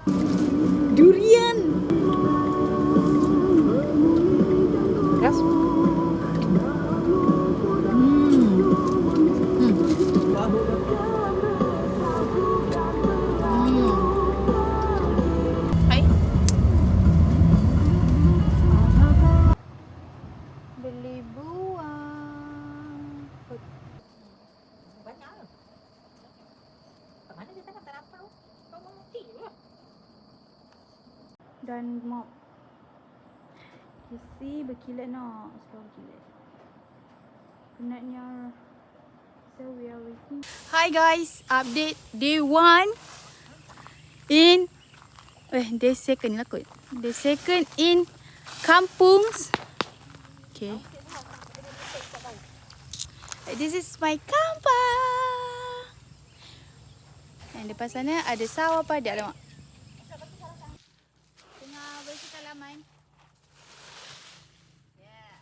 Durian. Yes. Hai. Beli buah. Banyak. Kat mana dia tanam tak nampak tu? Kau mau mati ke? Dan mop. You see, berkilat nak. Slow berkilat. Penatnya. So we are waiting. Hi guys, update day 1 in day second lah kot. Day second in Kampung. Okay. This is my kampung. Dan depan sana ada sawah padat lemak. Tengah bersih halaman. Yeah.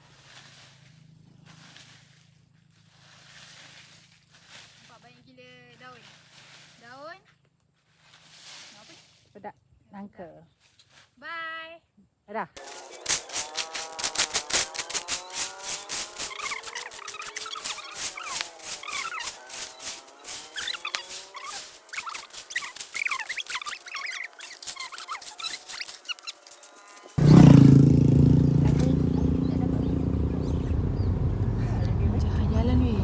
Nampak banyak gila daun. Daun. Apa? Pedak. Nangka. Bye. Dah. Jalan weh.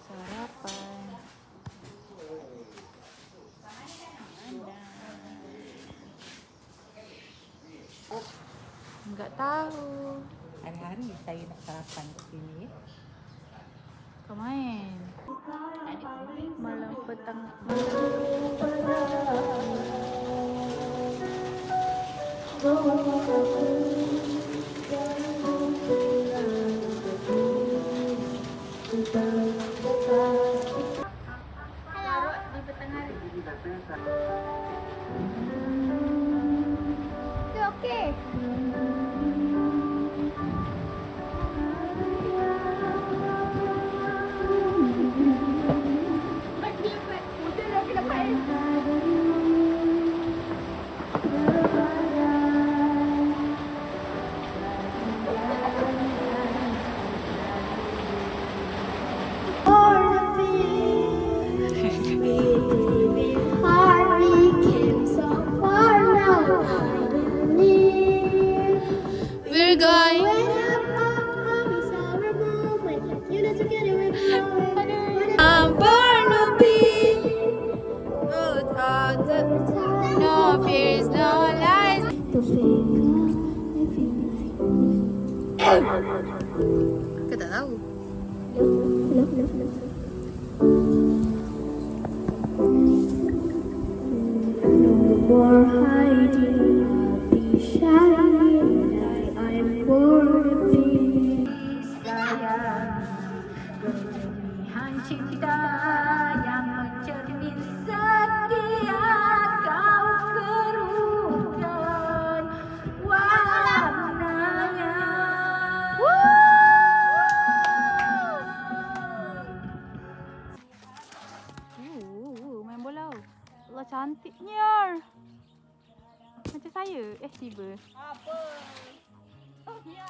Sarapan. Enggak tahu. Hari-hari saya nak sarapan kat sini. Kau main. Malam petang. Larut di petang hari. Itu okey. We're going. Barnaby. No fears, no lies. Kau tak tahu. More hiding, I'll be shining. I'm born to be. Sayang, berlebihan cinta yang mencermin setia kau keruhkan warnanya. Main bola. Allah cantiknya. Macam saya. Tiba. Apa? Oh ya.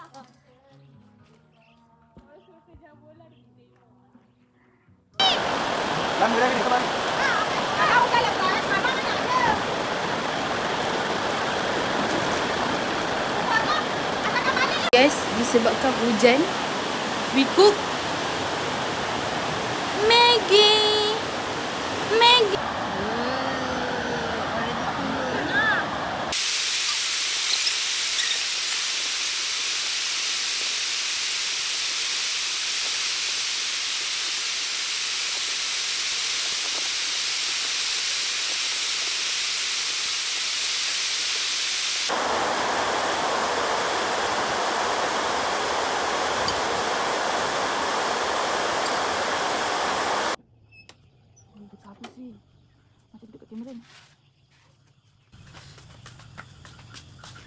Lama lagi ni kawan. Guys, disebabkan hujan, we cook Maggi. Maggi. Apa sih? Macam duduk kat kamera ni.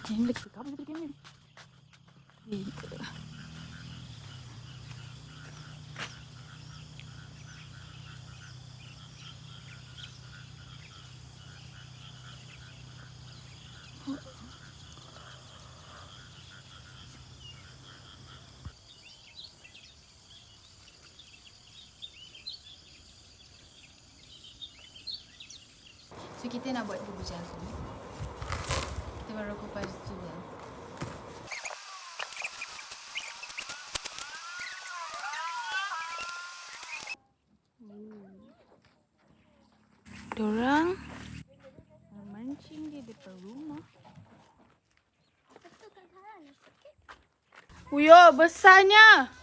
Jangan lagi ke apa duduk kamera ni. So kita nak buat dulu jagung. Kita baru kupas juga. Dorang mancing di depan rumah. Uyo, besarnya.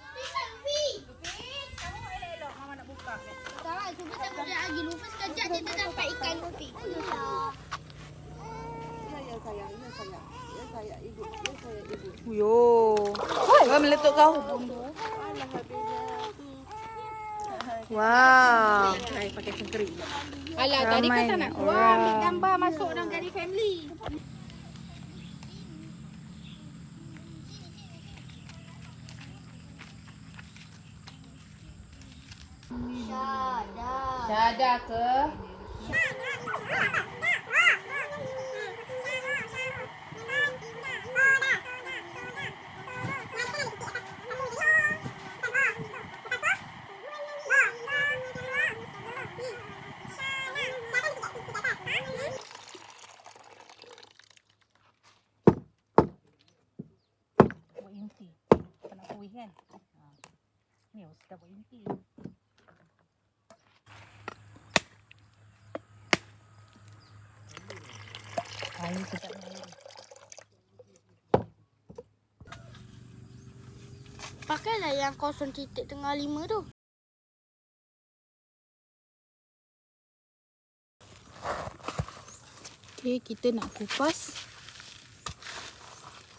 Uyo. Kau meletup kau. Wow. Pakai cengkeri. Alah, tadi kan tak nak keluar ambil gambar masuk dalam Gary Family. Syada ke? Buat inti. Tak nak kuih kan? Ni sudah buat inti. Ini sedap ni. Pakailah yang 0.5 tu. Okay, kita nak kupas.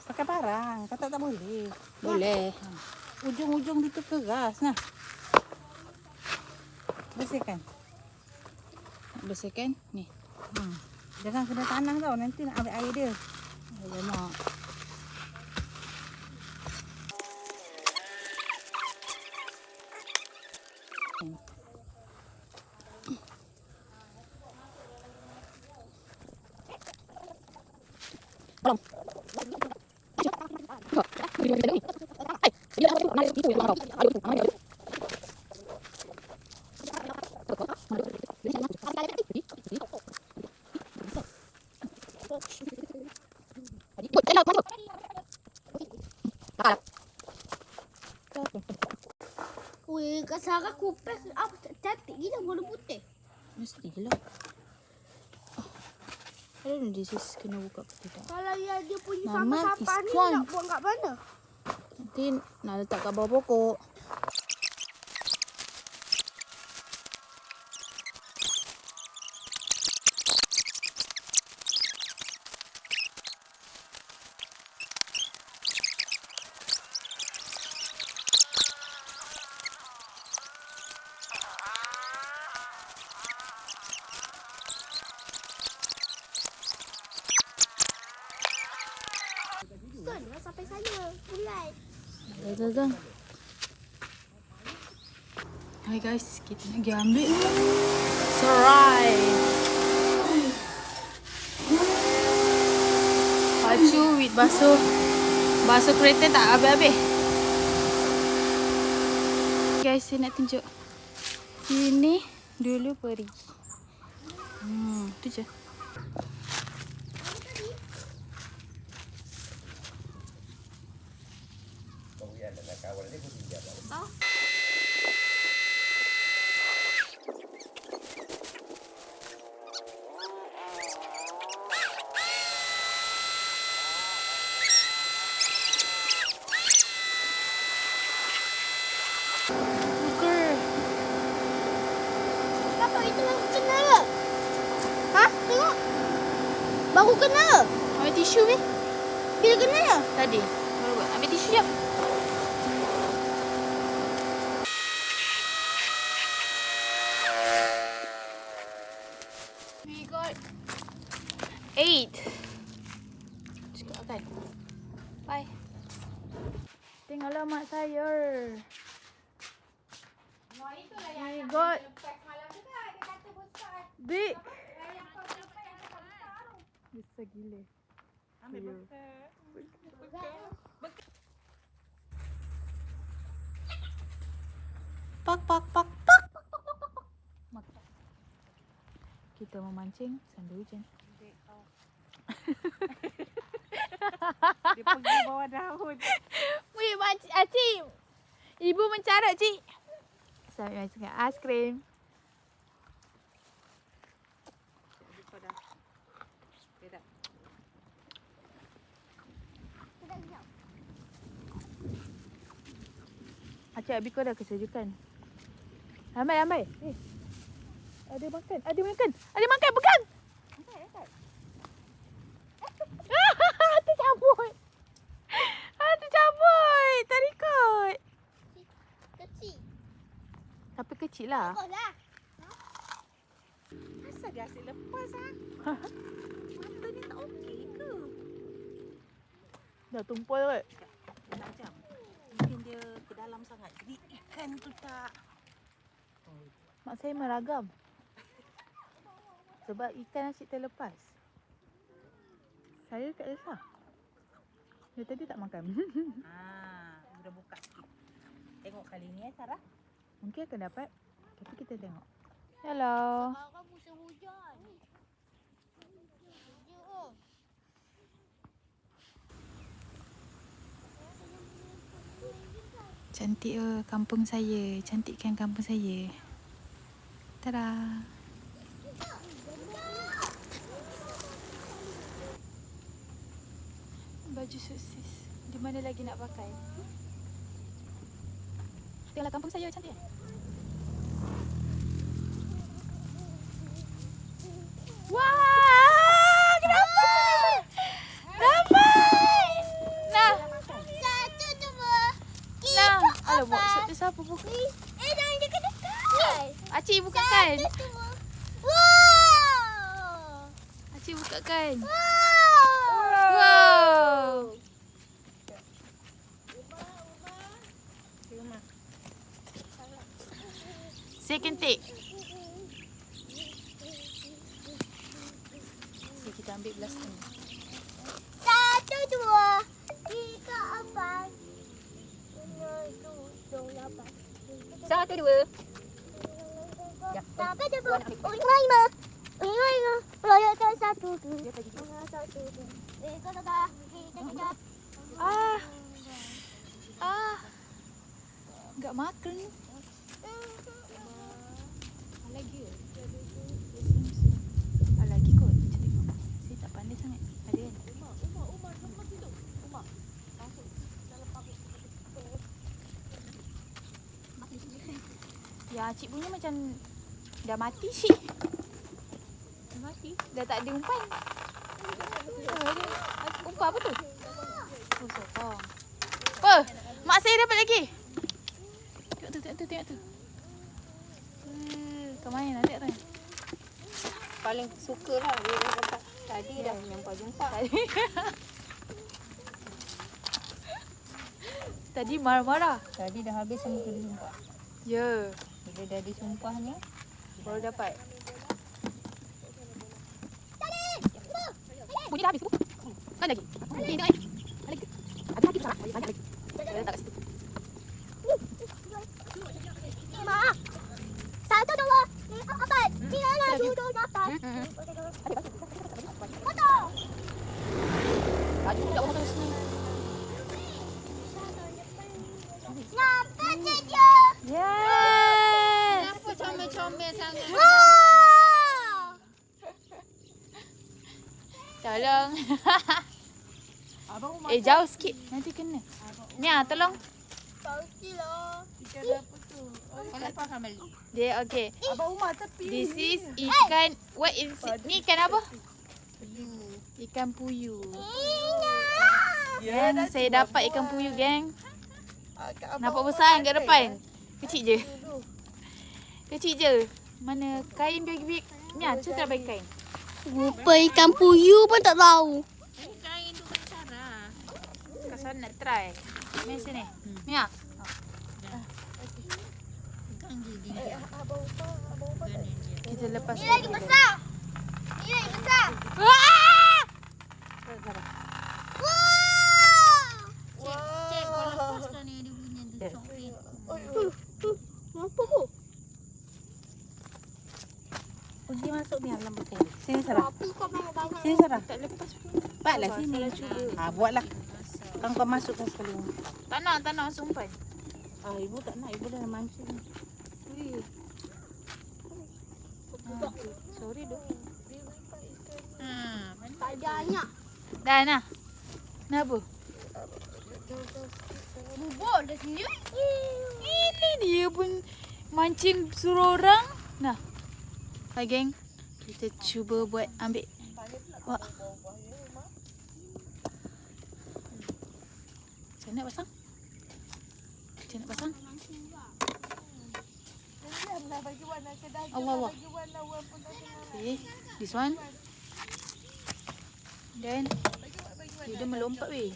Pakai barang. Kata tak boleh. Boleh. Ujung-ujung itu keras. Nah. Bersihkan. Bersihkan. Ni. Jangan kena tanah tau. Nanti nak ambil air dia. Alamak. Weh, Kak Sarah kupas apa cantik gila warna putih. Mestilah. I don't know this is kena buka ke tidak. Kalau yang dia punya Mama sampah-sampah is ni gone. nak buang kat mana? Nanti nak letak kat bawah pokok. Son, dah sampai sana. Pulai. Dah. Hai guys, kita nak pergi ambil serai. Pacu wit basuh. Basuh kereta tak habis-habis. Guys, saya nak tunjuk. Ini dulu peri. Tu je. Apa itu baru kena ke? Ha? Tengok. Baru kena. Ambil tisu weh. Bila kena ya? Tadi. Baru buat. Ambil tisu jap. We got 8. Cukup kan? Bye. Tengoklah mak saya. We got big. Besar gila. Ambil bekal. Pak. Kita Kita memancing sambil hujan. Dia pergi bawah daun. Weh, Cik. Ibu mencarut, Cik. Sambil mancing aiskrim. Kau dah. Dia dah. Acik, Abi kau dah kesejukan. Lambai. Ada makan. Pegang. Tercabut. Tarikut. Kecil. Tapi kecil lah. Oh lah. Asal dia asyik lepas ah? Mata ni tak okey ke? Dah tumpul kot. Dia tajam. Mungkin dia ke dalam sangat. Jadi ikan tu tak. Mak saya meragam. Sebab ikan asyik terlepas. Saya tak kisah. Dia tadi tak makan. Dah buka sikit. Tengok kali ni Sarah. Mungkin akan dapat. Tapi kita tengok. Hello. Sekarang musim hujan. Cantik kampung saya. Cantik kan kampung saya. Tada. Baju sukses. Di mana lagi nak pakai? Tengoklah kampung saya cantik. Wah! Kenapa? Nah. Satu, dua, tiga, Nah. Alah, buat empat. siapa buka? Jangan dekat-dekat. Acik bukakan. Satu, dua. Wow. Acik bukakan. Wow. Wow. Second take. Okay, kita ambil belas ni. Satu, dua, tiga, empat. Satu, dua. Sampai jumpa. Lima. Royalkan satu, dua. Satu, dua. Tiga. Enggak makan. Lagi ke? Lagi kot. Macam tengok. Saya tak pandai sangat. Ada kan? Ya, cik punya macam dah mati cik. Dah mati? Dah tak ada umpan. Umpan apa tu? Oh, sokong. Apa? Mak saya dapat lagi. Tengok tu. Ke mana nak tengok tu? Paling suka lah dia dapat. Tadi dah jumpa. Tadi marah-marah. Tadi dah habis semua kena jumpa. Ya. Bila dah disumpahnya, Baru dapat. Bunyi dah habis tu. Kan lagi? Ni tengok ni. Lagi. Ada lagi tak? Banyak lagi. Dia letak kat situ. Lima. Satu, dua, tiga, empat. Tiga, tujuh, lapan. Potong. Baju tak orang terus ni. Nampak saja. Yes. kenapa comel-comel sangat? Wow. Tolong. Abang rumah Jauh sikit. Nanti kena. Ni tolong. Pastilah. ikan apa tu? Kau nak faham balik. Dia okay. Abang rumah tepi. This is ikan. What is it? Ni ikan apa? Ikan puyuh. Gang, saya dapat ikan puyuh, geng. Nampak besar kat depan. Kecil je. Mana kain biar-biar. Ni tu tak baik kain. Rupa ikan puyuh pun tak tahu. Kain tu kat Sarah. Kau sana nak try. Ni sini. Ni Pegang gigi. Kita lepas. Ni lagi besar. Wah! Cik, kau lepaskan ni dia punya tu coklat. Apa tu? Dia masuk ni dalam botol. Sini Sarah. Apa kau main banyak? Sini Sarah. Tak lepas pun. Cepatlah sini. Buatlah. Kau masukkan sekali. Tak nak sumpai. Ibu tak nak. Ibu dah mancing. Sorry doh. Tak ada banyak. Dah nah. Kenapa? Bubur dah sendiri. Ini dia pun mancing suruh orang. Nah. Hai geng. Kita cuba buat ambil. Wah. Macam nak pasang? Macam nak pasang? Allah. Okay. This one. Then. Dia melompat weh.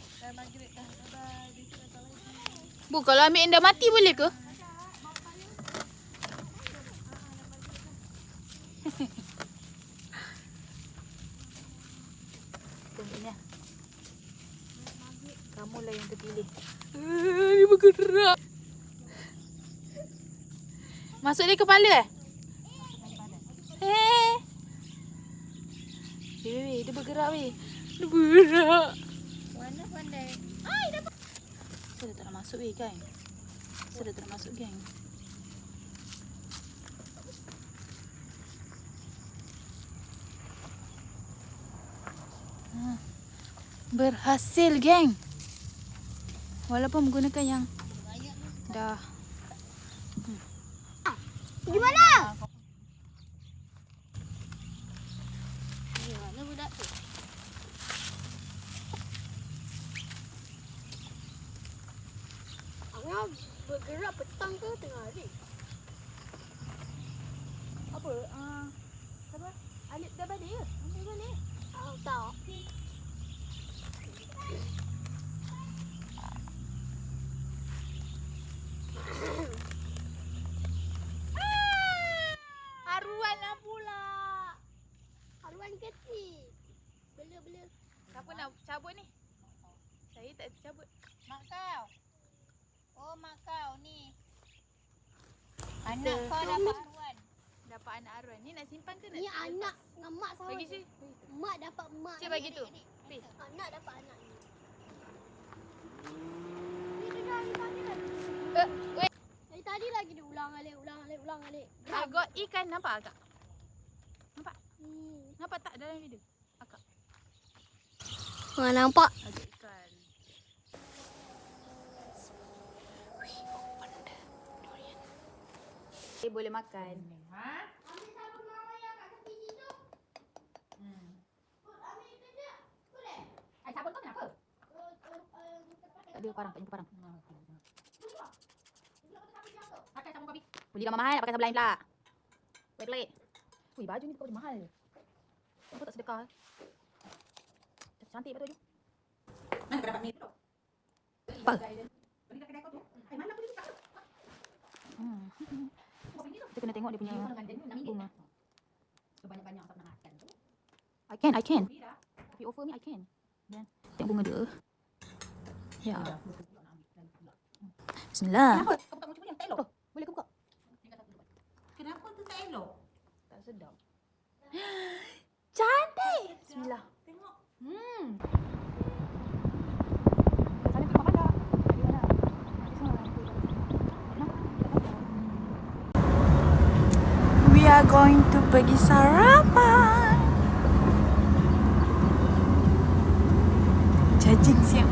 Bu, kalau ambil yang dah mati boleh ke? Tengoknya. Kamulah yang terpilih. Dia bergerak. Masuk dia kepala eh? Dia bergerak weh. Dia bergerak. Mana pandai? Saya tak nak masuk weh kan? Saya tak nak masuk geng. Berhasil geng. Walaupun menggunakan yang dah. Gimana? Mana budak tu? Angah bergerak petang ke tengah hari? Apa? Apa? Alip dah balik ke? Ambil balik. Tak. Haruan lah pula. Haruan kecil. Bela-bela. Siapa nak cabut ni? Saya tak cabut. Mak kau. Oh, mak kau ni. Anak Kau dapat haruan. dapat anak haruan. Ni nak simpan ke nak? Ni anak dengan mak sama. Bagi sini. Mak dapat mak. Cik bagi tu. Habis. Anak dapat anak ni. Ni dia dah tadi lagi. Wait. Dari tadi lagi dia ulang alik. Agak ikan nampak akak? Nampak? Hmm. Nampak tak dalam video? Akak. Nampak. Agak ikan. Dia boleh makan. Ambil sabun mama yang kat tepi situ. Ambil kejap. Boleh? Sabun kau kenapa? Tak ada parang, tak jumpa parang. Pakai sabun kopi. Beli gambar mahal nak pakai sabun lain pula. Pelik. Ui, baju ni baju mahal. Kenapa tak sedekah? Cantik betul baju. Mana kau dapat ni tu? Apa? Beli kat kedai kau tu. Mana aku buka? Kita kena tengok dia punya bunga. Banyak-banyak tak nak makan tu. I can. If you offer me, I can. Dan tengok bunga dia. Ya. Bismillah. Kenapa? Kau tak macam yang tak elok? Boleh ke buka? Kenapa tu tak elok? Tak sedap. Cantik. Bismillah. Tengok. Sana pergi makan dah. Pergi mana? We are going to pergi sarapan. Cacing siang.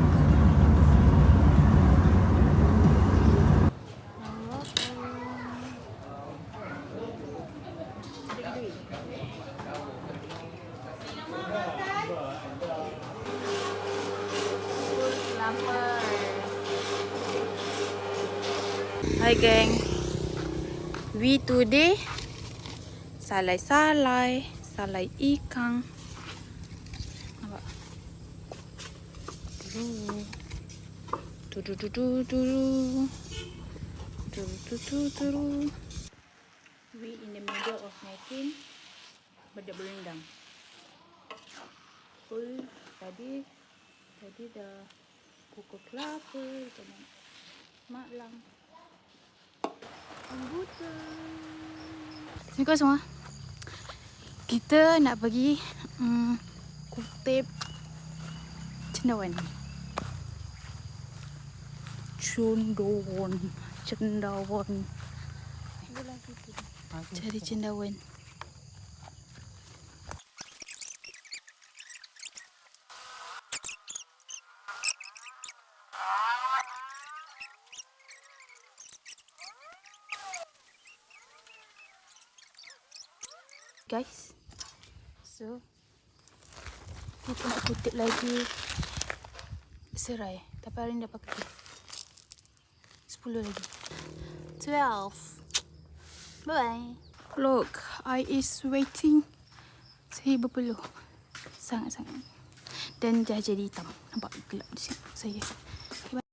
Hi geng. We today salai ikan. Nampak? We in the middle of making bedak berendam. Tadi dah kukus kelapa, dengan mak lang. Rambutan. Assalamualaikum semua. Kita nak pergi kutip cendawan. Cendawan. Cari cendawan. Guys, so kita nak kutip lagi serai. Tapi hari ni dah pakai 10 lagi. 12. Bye. Look, I is waiting. Saya berpeluh sangat-sangat. Dan dah jadi hitam. Nampak gelap di sini saya. Okay, bye.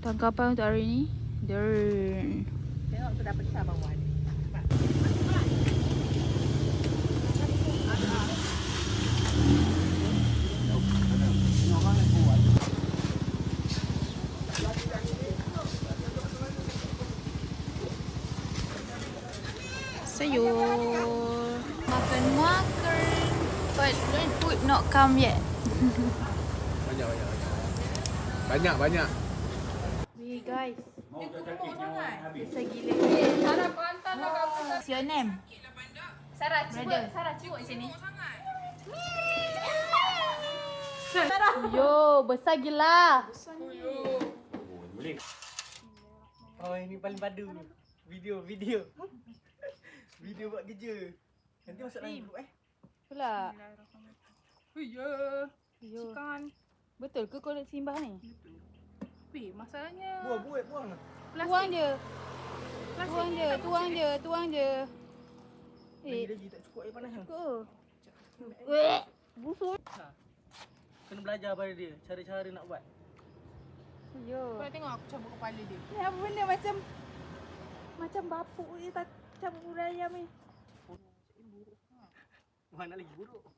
Tangkapan untuk hari ni. Tengok tu dah pecah bawah ni. Sayur. Makan. But food not come yet. Banyak. Hey guys. Besar gila. Sarah kau hantar lah kamu. What's your name? Sarah cuba, Sarah cuba sini. Sarah. Yo, besar gila. Oh, ini paling padu. Video. Video buat kerja. Nanti masuk dalam grup Pula. Ya. Yo. Kan. Betul ke kau nak simbah ni? Weh, masalahnya. Buang. Tuang je. Tuang je. Lagi tak cukup air panas kan? Ke? Busuk. Kena belajar pada dia. Cara-cara nak buat. Yo. Kau nak tengok aku cabut kepala dia. Ni apa benda macam bapuk je tak cabut ayam ni. Mana lagi buruk.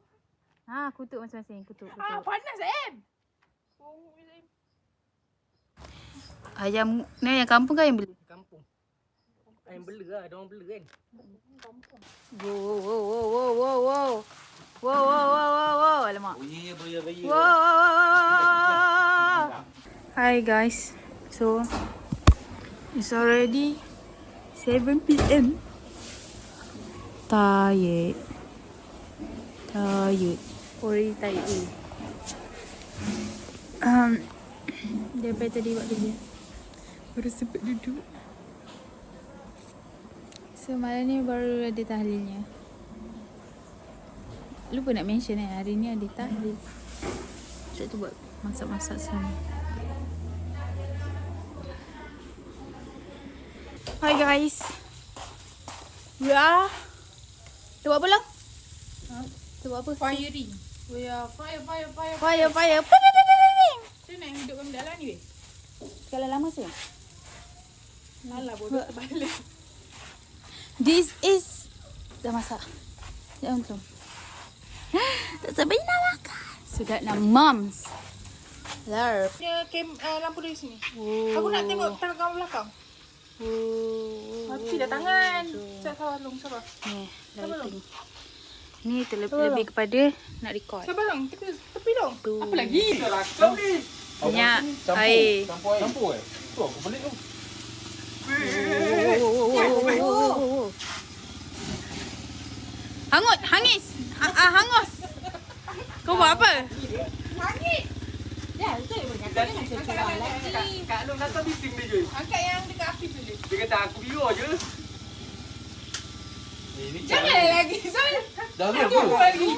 Ha, kutuk masing-masing. Kutuk. Panas Em. Ayam ni ayam kampung ke ayam beli? Kampung. Ayam bela lah. Ada orang bela kan? Wow. Alamak. Bayi. Wow. Hi guys. So it's already 7 PM. Tired. Already tired. Daripada tadi buat kerja. Baru sempat duduk. So malam ni baru ada tahlilnya. Lupa nak mention hari ni ada tahlil. Saya tu buat masak-masak semua. Hi guys. Ya. Tu buat apa lang? Tu buat apa? Firing. We are fire. Fire. Kita nak hidupkan benda lah ni weh. Kalau lama tu. Alah bodoh terbalik. This is dah masak. Jangan belum. Tak sampai nak makan. Sudah nak moms. Love. Dia lampu dari sini. Aku nak tengok tangan belakang. Mati dah tangan. Sabar long, sabar. Ni, lighting. Ni lebih kepada nak record. Sabar long, tepi dong. Tu. Apa lagi? Minyak, air. Campur Tu aku balik tu. Hangis. Hangus. Kau buat apa? Langit. Ya, betul je banyak. Jangan cakap lagi. Kak Long datang bising dia je. Angkat yang dekat api tu je. Dia kata aku biru je. Ini Jangan lagi. Jangan Apa lagi?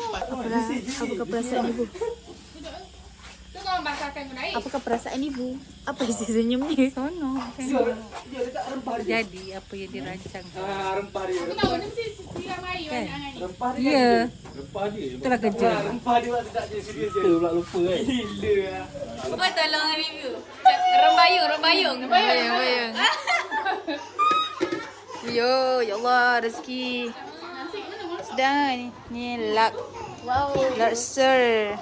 Apakah perasaan ibu? Tu kau basahkan guna air. Apakah perasaan ibu? Apa isi senyum ni? Sono. Dia letak rempah dia. Jadi apa yang dirancang? Rempah dia. Aku tahu dia mesti siram air banyak kan ni. Rempah dia. Ya. Rempah dia. Itulah kerja. Rempah dia buat sedap je. Serius je. Kita pula lupa kan. Gila lah. Apa tolong review? Rembayung. Yo, ya Allah, rezeki. Sedang ni lak. Wow. Lakser.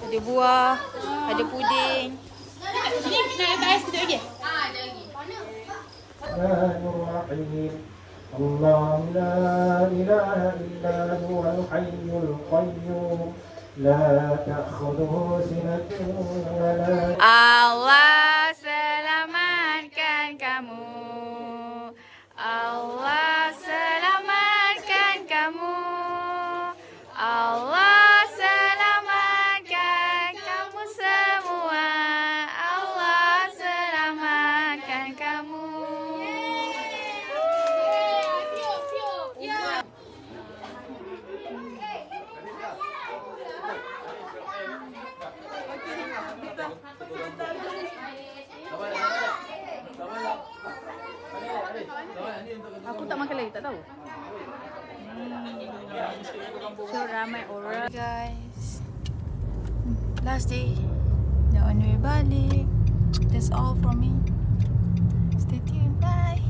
Ada buah, ada puding. Ni nak letak ais kita lagi? الرحمن الرحيم الله لا إله إلا هو الحي القيوم لا تأخذه سنة ولا Allah selamatkan kamu. Allah selamatkan kamu. Allah selamatkan kamu semua. Allah selamatkan kamu. Aku tak makan lagi, tak tahu. So ramai orang. Guys, last day, dah on the way balik. That's all from me. Stay tuned, bye.